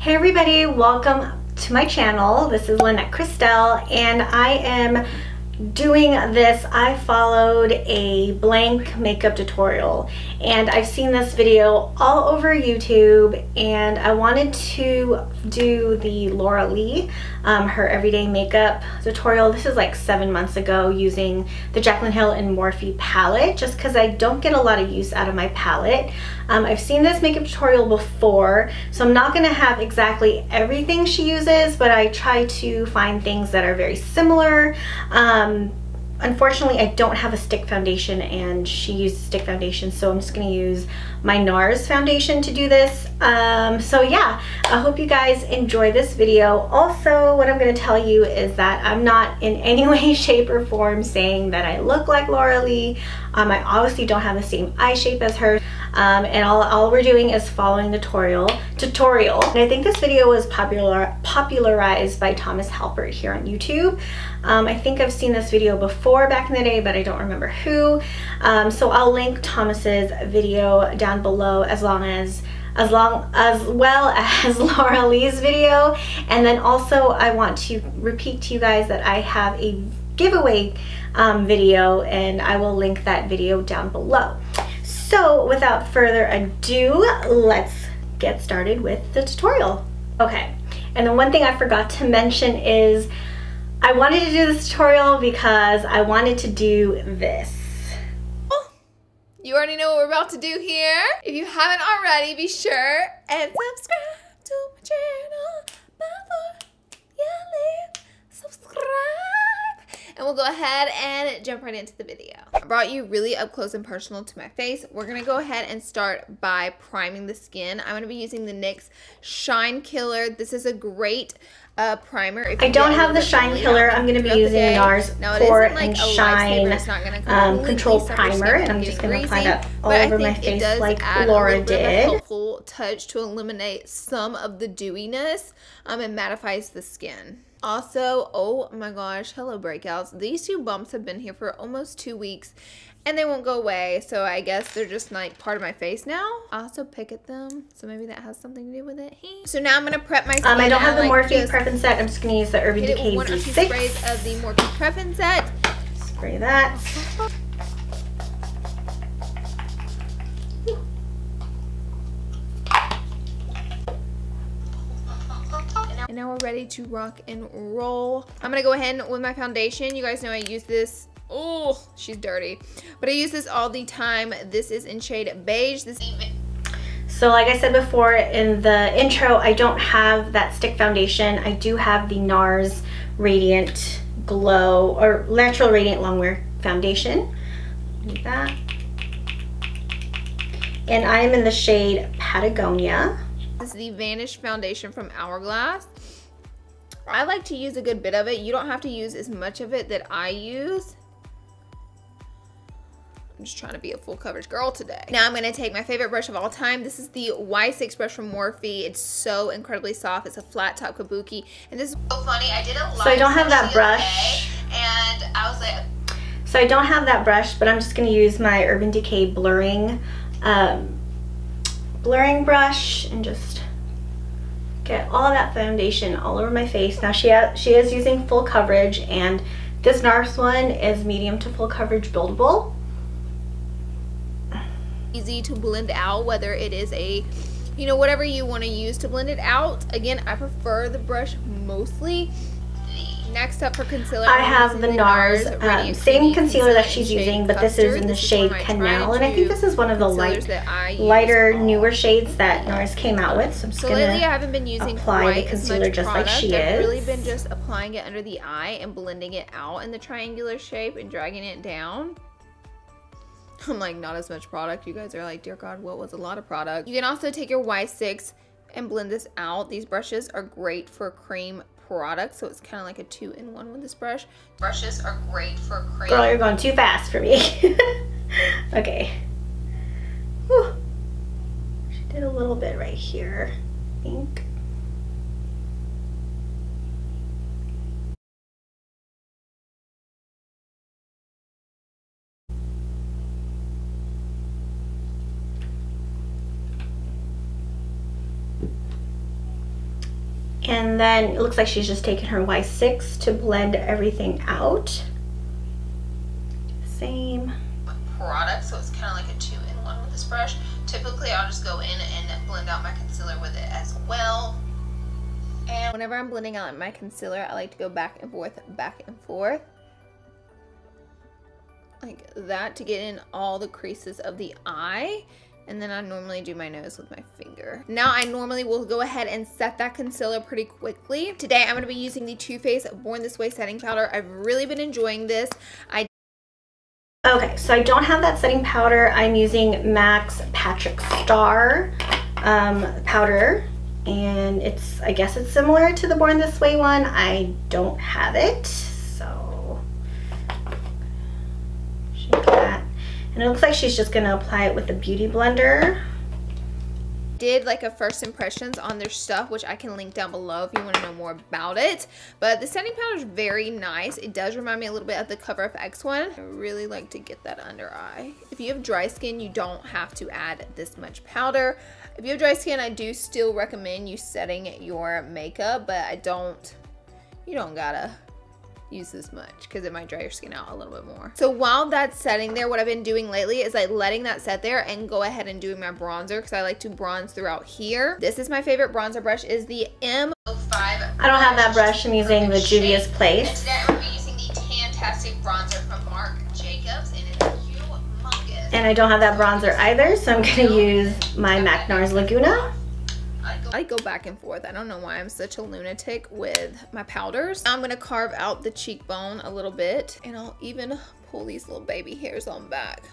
Hey everybody, welcome to my channel. This is lannetkrystle and I am doing this. I followed a blank makeup tutorial and I've seen this video all over YouTube and I wanted to do the Laura Lee, her everyday makeup tutorial. This is like 7 months ago using the Jaclyn and Morphe palette just because I don't get a lot of use out of my palette. I've seen this makeup tutorial before, so I'm not going to have exactly everything she uses, but I try to find things that are very similar. Unfortunately, I don't have a stick foundation and she uses stick foundation, so I'm just going to use my NARS foundation to do this. So yeah, I hope you guys enjoy this video. Also, what I'm going to tell you is that I'm not in any way, shape, or form saying that I look like Laura Lee. I obviously don't have the same eye shape as her. And all we're doing is following the tutorial. And I think this video was popularized by Thomas Halpert here on YouTube. I think I've seen this video before back in the day, but I don't remember who. So I'll link Thomas's video down below as well as Laura Lee's video. And then also I want to repeat to you guys that I have a giveaway video and I will link that video down below. So without further ado, let's get started with the tutorial. Okay, and the one thing I forgot to mention is I wanted to do this tutorial because I wanted to do this. You already know what we're about to do here. If you haven't already, be sure and subscribe to my channel before you leave. Subscribe. And we'll go ahead and jump right into the video. I brought you really up close and personal to my face. We're gonna go ahead and start by priming the skin. I'm gonna be using the NYX Shine Killer. This is a great primer. I don't have the Shine Killer. I'm going to be using NARS Pore and Shine Control Primer, and I'm just going to apply that all over my face like Laura did. A helpful touch to eliminate some of the dewiness and mattifies the skin. Also, oh my gosh, hello breakouts. These two bumps have been here for almost 2 weeks and they won't go away, so I guess they're just like part of my face now. I also pick at them, so maybe that has something to do with it. So now I'm gonna prep my skin. I don't have the Morphe Prep and Set. I'm just gonna use the Urban Decay one or two sprays of the Morphe Prep and Set. Spray that. And now we're ready to rock and roll. I'm gonna go ahead with my foundation. You guys know I use this. Oh, she's dirty. But I use this all the time. This is in shade beige. So like I said before in the intro, I don't have that stick foundation. I do have the NARS Radiant Glow or Natural Radiant Longwear Foundation. Like that. And I am in the shade Patagonia. This is the Vanish foundation from Hourglass. I like to use a good bit of it. You don't have to use as much of it that I use. I'm just trying to be a full coverage girl today. Now I'm gonna take my favorite brush of all time. This is the Y6 brush from Morphe. It's so incredibly soft. It's a flat top kabuki. And this is so funny. I did a live so I don't have that brush. And I was like, so I don't have that brush, but I'm just gonna use my Urban Decay blurring brush and just get all of that foundation all over my face. Now she is using full coverage, and this NARS one is medium to full coverage buildable. Easy to blend out, whether it is a, you know, whatever you want to use to blend it out. Again, I prefer the brush mostly. Next up for concealer, I have the NARS same concealer that she's using, but this is in the shade Canal, and I think this is one of the lighter, newer shades that NARS came out with. So I'm just lately I haven't been using apply the concealer just like she is. I've really been just applying it under the eye and blending it out in the triangular shape and dragging it down. I'm like, not as much product. You guys are like, dear God, what was a lot of product? You can also take your Y6 and blend this out. These brushes are great for cream products, so it's kind of like a 2-in-1 with this brush. Brushes are great for cream. Girl, you're going too fast for me. Okay. Whew. She did a little bit right here, I think. And then it looks like she's just taking her Y6 to blend everything out. Same product, so it's kind of like a 2-in-1 with this brush. Typically I'll just go in and blend out my concealer with it as well. And whenever I'm blending out my concealer, I like to go back and forth like that to get in all the creases of the eye. And then I normally do my nose with my finger. Now I normally will go ahead and set that concealer pretty quickly. Today I'm going to be using the Too Faced Born This Way setting powder. I've really been enjoying this. Okay, so I don't have that setting powder. I'm using MAC's Patrick Star powder, and I guess it's similar to the Born This Way one. I don't have it, so shake that. And it looks like she's just gonna apply it with a beauty blender. Did like a first impressions on their stuff, which I can link down below if you want to know more about it. But the setting powder is very nice. It does remind me a little bit of the Cover FX one. I really like to get that under eye. If you have dry skin, you don't have to add this much powder. If you have dry skin, I do still recommend you setting your makeup, but you don't gotta use this much because it might dry your skin out a little bit more. So while that's setting there, what I've been doing lately is like letting that set there and go ahead and doing my bronzer, because I like to bronze throughout here. This is my favorite bronzer brush, is the M05. I don't have that brush. I'm using the Juvia's Place. And today I'm going to be using the Tantastic bronzer from Marc Jacobs, and it's humongous. And I don't have that bronzer either, so I'm going to use my MAC NARS Laguna. I go back and forth. I don't know why I'm such a lunatic with my powders. I'm going to carve out the cheekbone a little bit, and I'll even pull these little baby hairs on back.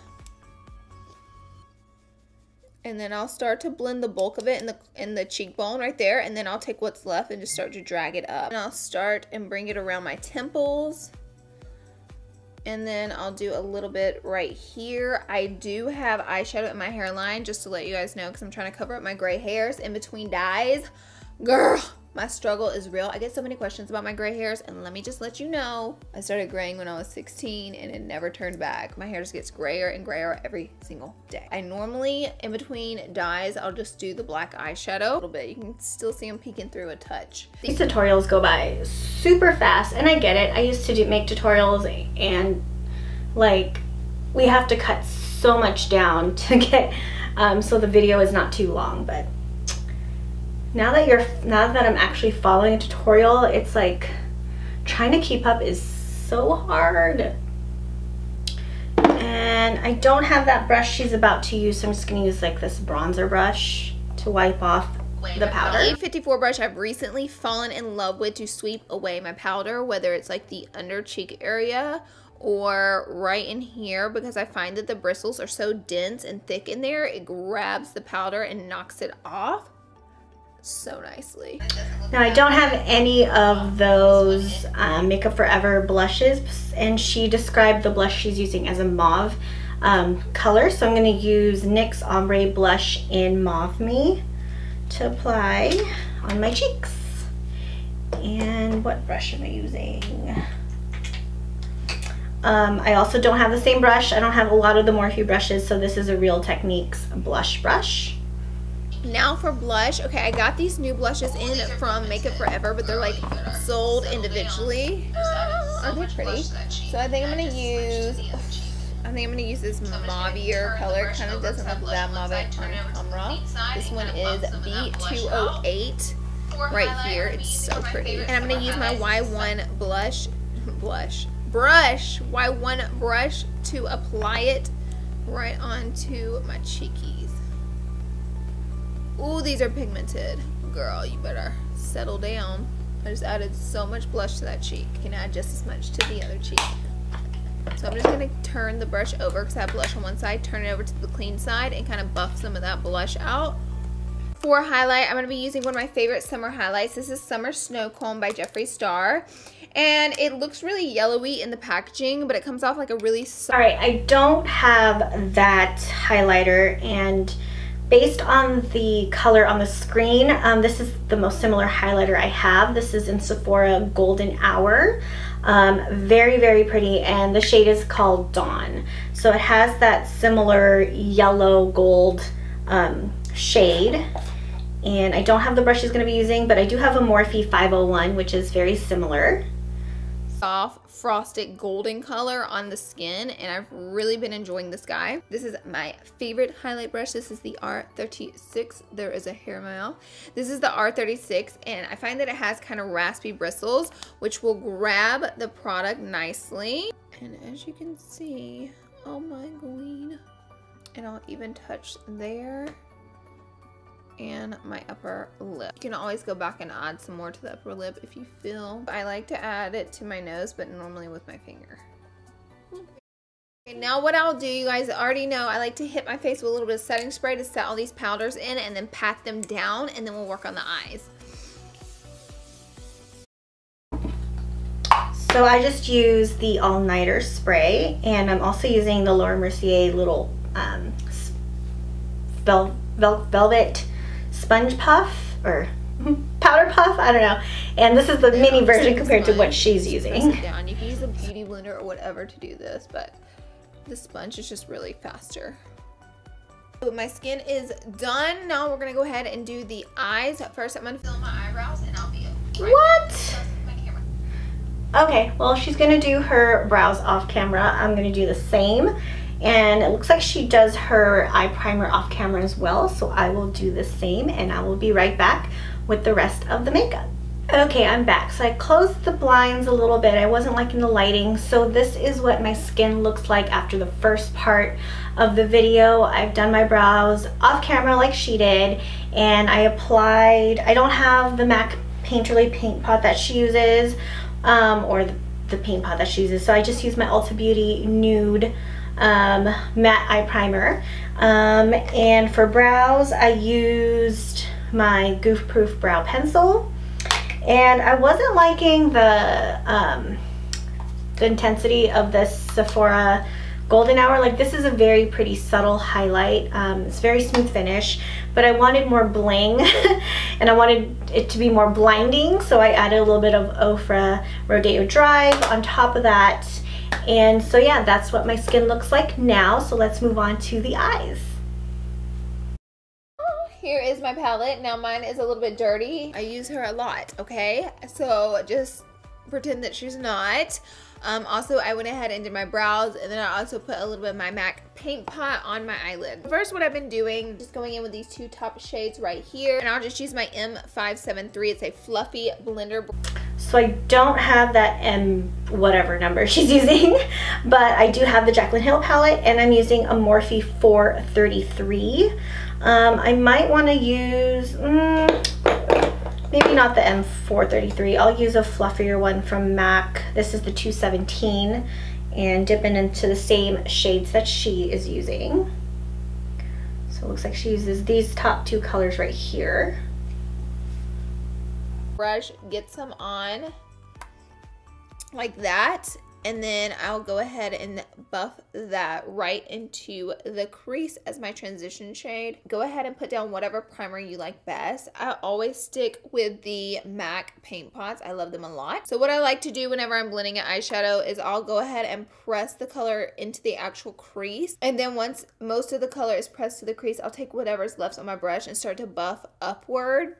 And then I'll start to blend the bulk of it in the cheekbone right there, and then I'll take what's left and just start to drag it up. And I'll start and bring it around my temples. And then I'll do a little bit right here. I do have eyeshadow in my hairline, just to let you guys know, because I'm trying to cover up my gray hairs in between dyes. Girl, my struggle is real. I get so many questions about my gray hairs, and let me just let you know, I started graying when I was 16 and it never turned back. My hair just gets grayer and grayer every single day. I normally, in between dyes, I'll just do the black eyeshadow a little bit. You can still see them peeking through a touch. These tutorials go by super fast, and I get it. I used to make tutorials, and like we have to cut so much down to get so the video is not too long. But now that I'm actually following a tutorial, it's like trying to keep up is so hard. And I don't have that brush she's about to use, so I'm just gonna use like this bronzer brush to wipe off the powder. The 854 brush I've recently fallen in love with to sweep away my powder, whether it's like the under cheek area or right in here, because I find that the bristles are so dense and thick in there, it grabs the powder and knocks it off so nicely. Now I don't have any of those Makeup Forever blushes, and she described the blush she's using as a mauve color, so I'm going to use NYX Ombre Blush in Mauve Me to apply on my cheeks. And what brush am I using? I also don't have the same brush. I don't have a lot of the Morphe brushes, so this is a Real Techniques blush brush. Now for blush. Okay, I got these new blushes in from Makeup Forever, but they're like sold individually. Aren't they pretty? So I think I'm gonna use this mauvier color. Kind of doesn't look that mauve on camera. This one is B208 right here. It's so pretty. And I'm gonna use my Y1 Y1 brush to apply it right onto my cheekies. Ooh, these are pigmented. Girl, you better settle down. I just added so much blush to that cheek. You can add just as much to the other cheek. So I'm just going to turn the brush over, because I have blush on one side, turn it over to the clean side, and kind of buff some of that blush out. For highlight, I'm going to be using one of my favorite summer highlights. This is Summer Snow Cone by Jeffree Star. And it looks really yellowy in the packaging, but it comes off like a really soft... Alright, I don't have that highlighter, and based on the color on the screen, this is the most similar highlighter I have. This is in Sephora Golden Hour. Very, very pretty, and the shade is called Dawn. So it has that similar yellow gold shade, And I don't have the brush she's going to be using, but I do have a Morphe 501, which is very similar. Soft frosted golden color on the skin, and I've really been enjoying this guy. This is my favorite highlight brush. This is the R36. There is a hair in my mouth. This is the R36, and I find that it has kind of raspy bristles, which will grab the product nicely. And as you can see, oh my queen, and I'll even touch there and my upper lip. You can always go back and add some more to the upper lip if you feel. I like to add it to my nose, but normally with my finger. Okay, now what I'll do, you guys already know, I like to hit my face with a little bit of setting spray to set all these powders in and then pat them down, and then we'll work on the eyes. So I just used the All Nighter spray, and I'm also using the Laura Mercier little velvet sponge puff or powder puff, I don't know. And this is the mini version compared to what she's using. Down. You can use a beauty blender or whatever to do this, but the sponge is just really faster. So my skin is done. Now we're gonna go ahead and do the eyes. First, I'm gonna fill my eyebrows, and I'll be right what? Okay, well, she's gonna do her brows off camera. I'm gonna do the same. And it looks like she does her eye primer off camera as well, so I will do the same, and I will be right back with the rest of the makeup. Okay, I'm back. So I closed the blinds a little bit. I wasn't liking the lighting, so this is what my skin looks like after the first part of the video. I've done my brows off camera like she did, and I applied, I don't have the MAC Painterly paint pot that she uses, or the paint pot that she uses, so I just use my Ulta Beauty Nude matte eye primer, and for brows I used my Goof Proof brow pencil, and I wasn't liking the intensity of this Sephora Golden Hour. Like, this is a very pretty subtle highlight. It's very smooth finish, but I wanted more bling and I wanted it to be more blinding, so I added a little bit of Ofra Rodeo Drive on top of that. And so yeah, that's what my skin looks like now. So let's move on to the eyes. Here is my palette. Now mine is a little bit dirty. I use her a lot, okay? So just pretend that she's not. Also, I went ahead and did my brows, and then I also put a little bit of my MAC paint pot on my eyelid. First, what I've been doing, just going in with these two top shades right here, and I'll just use my M573. It's a fluffy blender. So I don't have that M whatever number she's using, but I do have the Jaclyn Hill palette, and I'm using a Morphe 433. I might want to use, maybe not the M433. I'll use a fluffier one from MAC. This is the 217, and dipping into the same shades that she is using. So it looks like she uses these top two colors right here. Brush, get some on like that, and then I'll go ahead and buff that right into the crease as my transition shade. Go ahead and put down whatever primer you like best. I always stick with the MAC paint pots. I love them a lot. So what I like to do whenever I'm blending an eyeshadow is I'll go ahead and press the color into the actual crease, and then once most of the color is pressed to the crease, I'll take whatever's left on my brush and start to buff upward.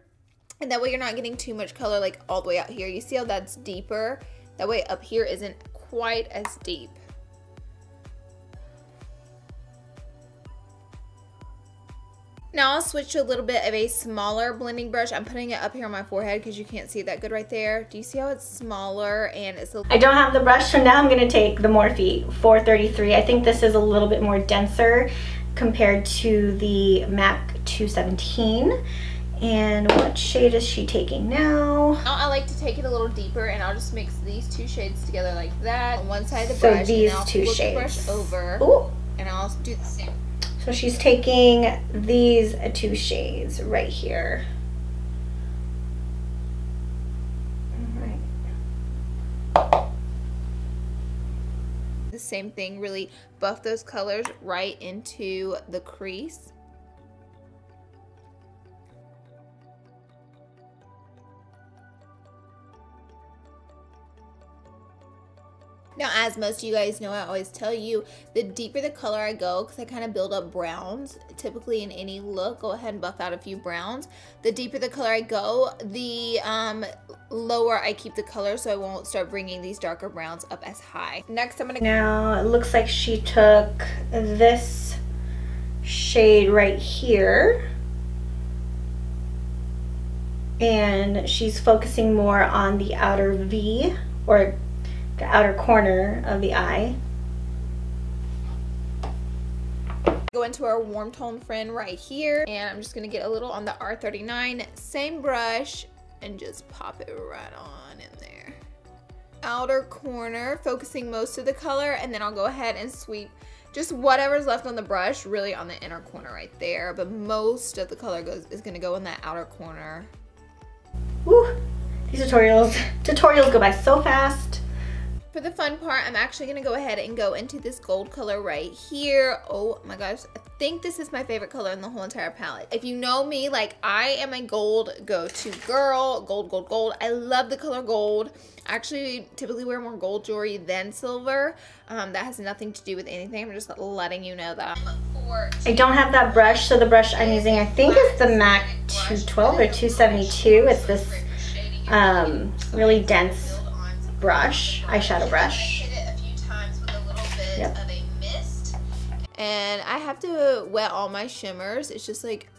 And that way you're not getting too much color like all the way out here. You see how that's deeper? That way up here isn't quite as deep. Now I'll switch to a little bit of a smaller blending brush. I'm putting it up here on my forehead because you can't see that good right there. Do you see how it's smaller and it's a... I don't have the brush, so now I'm going to take the Morphe 433. I think this is a little bit more denser compared to the MAC 217. And what shade is she taking now? Now I like to take it a little deeper, and I'll just mix these two shades together like that on one side of the brush. So these and I'll two flip shades. The brush over. Ooh. And I'll do the same. So she's taking these two shades right here. All right. The same thing, really buff those colors right into the crease. Now, as most of you guys know, I always tell you, the deeper the color I go, because I kind of build up browns, typically in any look, go ahead and buff out a few browns. The deeper the color I go, the lower I keep the color, so I won't start bringing these darker browns up as high. Next, I'm gonna... Now, it looks like she took this shade right here, and she's focusing more on the outer V, or the outer corner of the eye. Go into our warm tone friend right here, and I'm just gonna get a little on the R39, same brush, and just pop it right on in there. Outer corner, focusing most of the color, and then I'll go ahead and sweep just whatever's left on the brush, really on the inner corner right there, but most of the color is gonna go in that outer corner. Woo! These tutorials go by so fast. For the fun part, I'm actually gonna go ahead and go into this gold color right here. Oh my gosh, I think this is my favorite color in the whole entire palette. If you know me, like, I am a gold go-to girl. Gold, gold, gold. I love the color gold. I actually typically wear more gold jewelry than silver. That has nothing to do with anything. I'm just letting you know that. I don't have that brush, so the brush I'm using, I think, is the MAC 212 or 272. It's this really dense brush, eyeshadow brush. Yep. And I have to wet all my shimmers. It's just like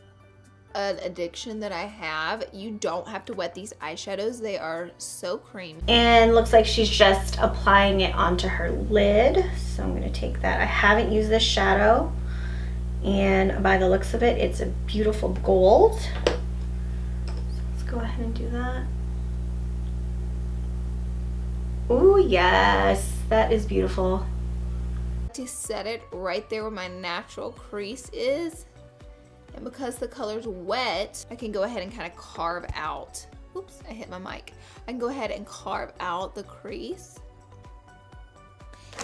an addiction that I have. You don't have to wet these eyeshadows. They are so creamy. And looks like she's just applying it onto her lid. So I'm gonna take that. I haven't used this shadow, and by the looks of it, it's a beautiful gold. So let's go ahead and do that. Oh yes, that is beautiful. To set it right there where my natural crease is, and because the color's wet, I can go ahead and kind of carve out. Oops, I hit my mic. I can go ahead and carve out the crease.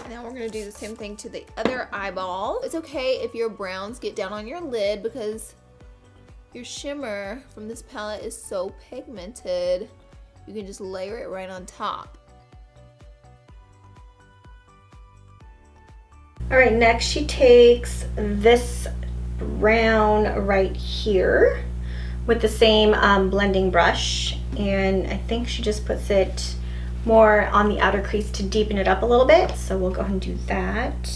And now we're gonna do the same thing to the other eyeball. It's okay if your browns get down on your lid because your shimmer from this palette is so pigmented. You can just layer it right on top. All right, next she takes this brown right here with the same blending brush, and I think she just puts it more on the outer crease to deepen it up a little bit. So we'll go ahead and do that.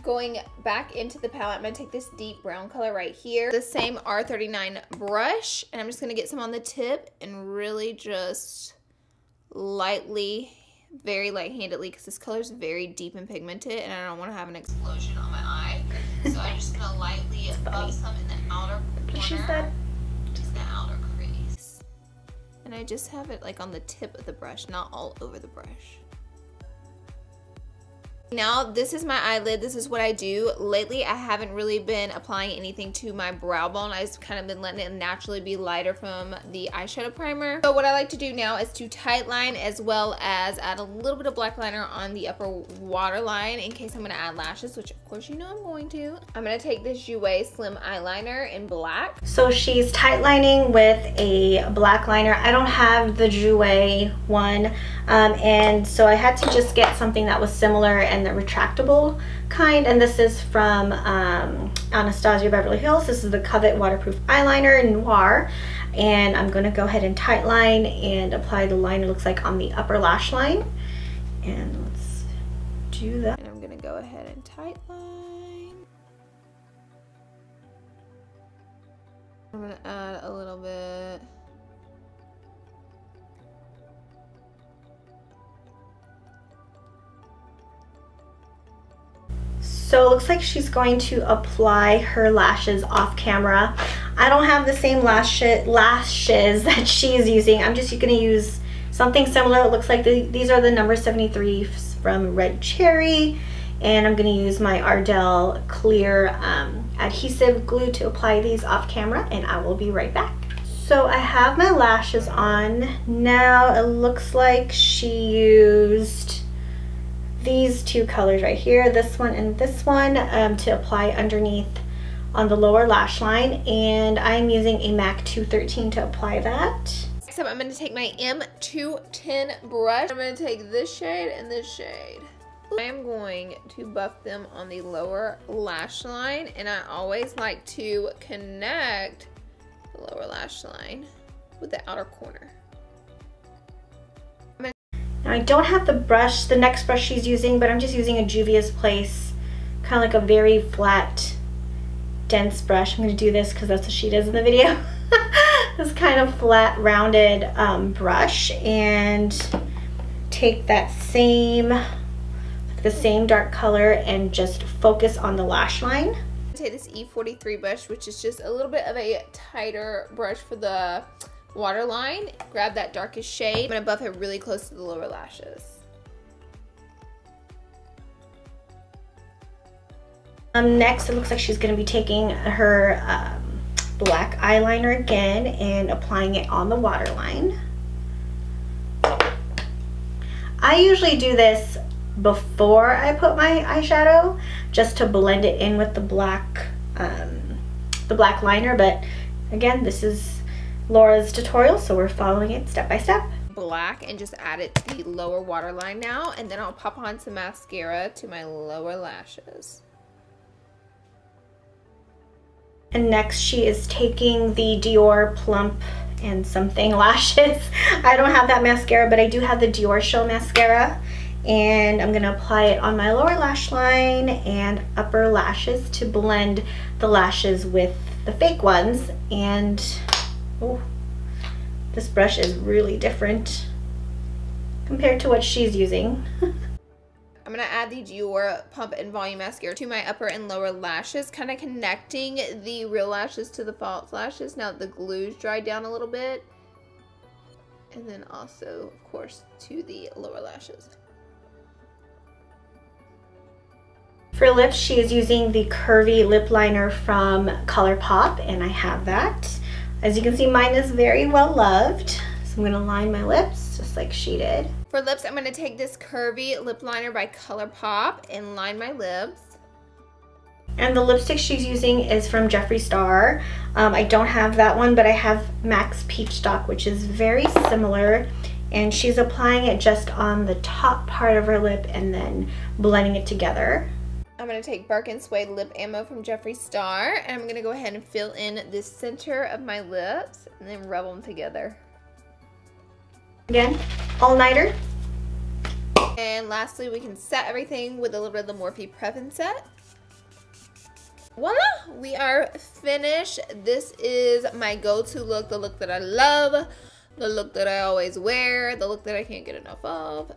Going back into the palette, I'm gonna take this deep brown color right here, the same R39 brush, and I'm just gonna get some on the tip and really just lightly, very light-handedly, because this color is very deep and pigmented and I don't want to have an explosion on my eye. So I'm just gonna lightly buff some in the outer corner, just the outer crease. And I just have it like on the tip of the brush, not all over the brush. Now, this is my eyelid. This is what I do. Lately, I haven't really been applying anything to my brow bone. I've kind of been letting it naturally be lighter from the eyeshadow primer. So what I like to do now is to tightline as well as add a little bit of black liner on the upper waterline in case I'm going to add lashes, which of course you know I'm going to. I'm going to take this Jouer Slim Eyeliner in black. So she's tightlining with a black liner. I don't have the Jouer one, and so I had to just get something that was similar and the retractable kind, and this is from Anastasia Beverly Hills. This is the Covet Waterproof Eyeliner Noir, and I'm going to go ahead and tightline and apply the liner, looks like, on the upper lash line. And let's do that. And I'm going to go ahead and tightline. I'm going to add a little bit. So it looks like she's going to apply her lashes off camera. I don't have the same lashes that she's using. I'm just going to use something similar. It looks like these are the number 73s from Red Cherry. And I'm going to use my Ardell clear adhesive glue to apply these off camera, and I will be right back. So I have my lashes on. Now it looks like she used these two colors right here, this one and this one, to apply underneath on the lower lash line, and I'm using a MAC 213 to apply that. Next up, I'm going to take my M210 brush. I'm going to take this shade and this shade. I am going to buff them on the lower lash line, and I always like to connect the lower lash line with the outer corner. Now I don't have the brush, the next brush she's using, but I'm just using a Juvia's Place, kind of like a very flat, dense brush. I'm going to do this because that's what she does in the video. This kind of flat, rounded brush, and take that same, the same dark color and just focus on the lash line. Take this E43 brush, which is just a little bit of a tighter brush for the waterline. Grab that darkest shade. I'm gonna buff it really close to the lower lashes. Next, it looks like she's gonna be taking her black eyeliner again and applying it on the waterline. I usually do this before I put my eyeshadow, just to blend it in with the black liner, but again, this is Laura's tutorial, so we're following it step by step. Black, and just add it to the lower waterline now, and then I'll pop on some mascara to my lower lashes. And next she is taking the Dior Plump and Something lashes. I don't have that mascara, but I do have the Dior Show mascara, and I'm gonna apply it on my lower lash line and upper lashes to blend the lashes with the fake ones. And oh, this brush is really different compared to what she's using. I'm gonna add the Dior Pump and Volume Mascara to my upper and lower lashes, kind of connecting the real lashes to the false lashes now that the glue's dried down a little bit. And then also, of course, to the lower lashes. For lips, she is using the curvy lip liner from ColourPop, and I have that. As you can see, mine is very well loved. So I'm gonna line my lips just like she did. For lips, I'm gonna take this curvy lip liner by ColourPop and line my lips. And the lipstick she's using is from Jeffree Star. I don't have that one, but I have MAC's Peach Stock, which is very similar. And she's applying it just on the top part of her lip and then blending it together. I'm going to take Birkin Suede Lip Ammo from Jeffree Star, and I'm going to go ahead and fill in the center of my lips and then rub them together. Again, all-nighter. And lastly, we can set everything with a little bit of the Morphe Prep and Set. Voila! We are finished. This is my go-to look, the look that I love, the look that I always wear, the look that I can't get enough of.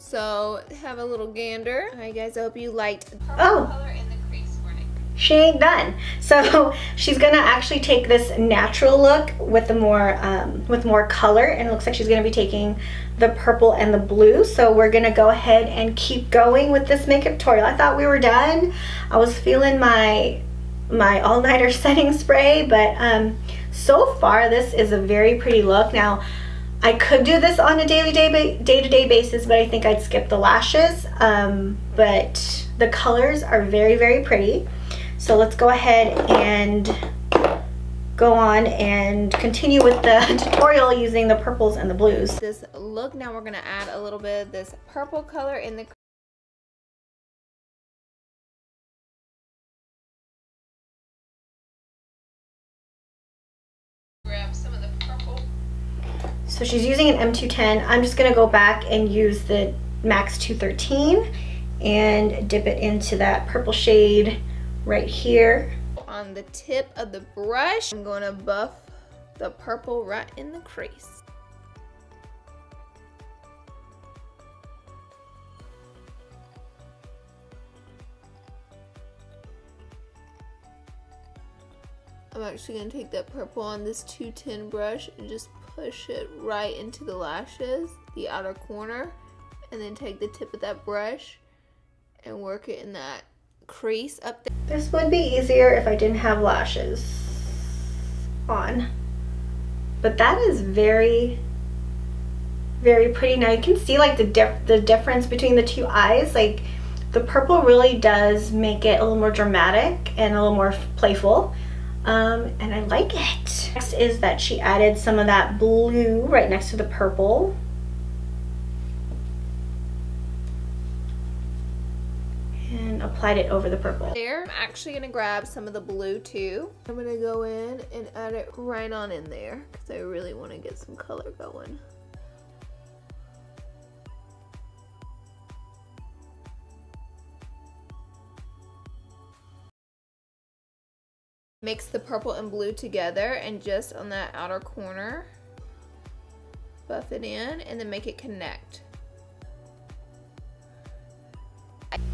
So have a little gander. All right, guys, I hope you liked the purple color in the crease warning. She ain't done. So she's gonna actually take this natural look with the more color, and it looks like she's gonna be taking the purple and the blue. So we're gonna go ahead and keep going with this makeup tutorial. I thought we were done. I was feeling my all-nighter setting spray, but so far this is a very pretty look. Now I could do this on a day-to-day basis, but I think I'd skip the lashes. But the colors are very, very pretty. So let's go ahead and go on and continue with the tutorial using the purples and the blues. This look, now we're gonna add a little bit of this purple color in the some of the purple. So she's using an M210. I'm just gonna go back and use the MAC's 213 and dip it into that purple shade right here. On the tip of the brush, I'm gonna buff the purple right in the crease. I'm actually going to take that purple on this 210 brush and just push it right into the lashes, the outer corner, and then take the tip of that brush and work it in that crease up there. This would be easier if I didn't have lashes on, but that is very, very pretty. Now you can see like the difference between the two eyes. Like the purple really does make it a little more dramatic and a little more playful. and I like it. Next is that she added some of that blue right next to the purple. And applied it over the purple. There, I'm actually gonna grab some of the blue too. I'm gonna go in and add it right on in there because I really want to get some color going. Mix the purple and blue together and just on that outer corner, buff it in and then make it connect.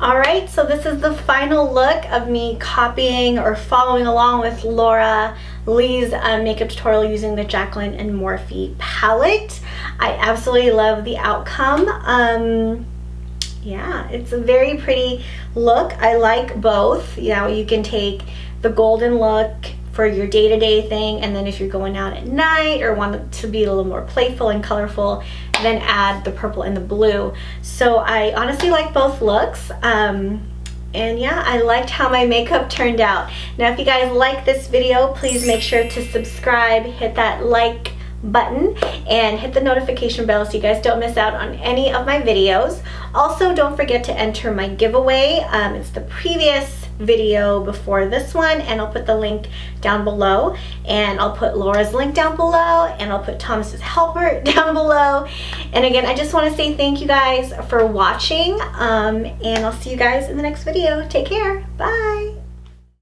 Alright, so this is the final look of me copying or following along with Laura Lee's makeup tutorial using the Jaclyn and Morphe palette. I absolutely love the outcome. Yeah, it's a very pretty look. I like both. You know, you can take the golden look for your day-to-day thing, and then if you're going out at night or want it to be a little more playful and colorful, then add the purple and the blue. So I honestly like both looks. And yeah, I liked how my makeup turned out. Now if you guys like this video, please make sure to subscribe, hit that like button, and hit the notification bell so you guys don't miss out on any of my videos. Also, don't forget to enter my giveaway. It's the previous video before this one, and I'll put the link down below, and I'll put Laura's link down below, and I'll put Thomas's helper down below. And again, I just want to say thank you guys for watching, and I'll see you guys in the next video. Take care. Bye.